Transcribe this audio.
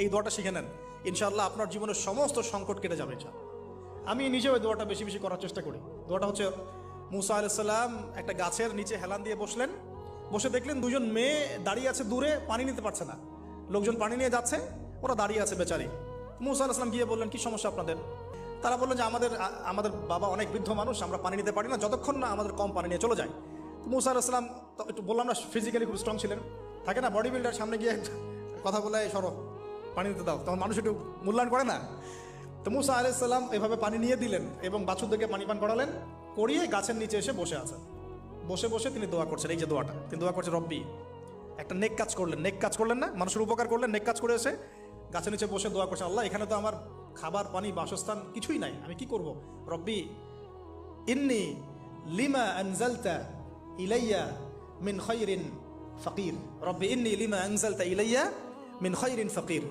এই দোয়াটা শিখে নেন, ইনশাআল্লাহ আপনার জীবনের সমস্ত সংকট কেটে যাবে। আমি নিজেও এই দোয়াটা বেশি বেশি করার চেষ্টা করি। দোয়াটা হচ্ছে, মুসা আলাইহিস সালাম একটা গাছের নিচে হেলান দিয়ে বসলেন, বসে দেখলেন দুজন মেয়ে দাঁড়িয়ে আছে দূরে, পানি নিতে পারছে না, লোকজন পানি নিয়ে যাচ্ছে, ওরা দাঁড়িয়ে আছে বেচারি। মুসা আলাইহিস সালাম গিয়ে বললেন, কি সমস্যা আপনাদের? তারা বললেন যে আমাদের বাবা অনেক বৃদ্ধ মানুষ, আমরা পানি নিতে পারি না যতক্ষণ না আমাদের কম পানি নিয়ে চলে যায়। তো মুসা আলাইহিস সালাম একটু বললাম না, ফিজিক্যালি খুব স্ট্রং ছিলেন, থাকে না বডি বিল্ডার, সামনে গিয়ে কথা বলে সরো পানি দিতে দাও, তখন মানুষ একটু মূল্যায়ন করে না। তো মুসা আলাইহিস সালাম এভাবে পানি নিয়ে দিলেন এবং বাছুরদেরকে পানি পান করালেন, করিয়ে গাছের নিচে এসে বসে আছেন। বসে বসে তিনি দোয়া করছেন, এই যে দোয়াটা তিনি দোয়া করছেন, রব্বি, একটা নেক কাজ করলেন, নেক কাজ করলেন না, মানুষের উপকার করলেন, নেক কাজ করে এসে গাছের নিচে বসে দোয়া করছেন, আল্লাহ এখানে তো আমার খাবার পানি বাসস্থান কিছুই নাই, আমি কি করব? রব্বি ইন্নি লিমা আনজালতা ইলাইয়া মিন খায়রিন ফাকির, রব্বি ইন্নি লিমা আনজালতা ইলাইয়া মিন খায়রিন ফাকির।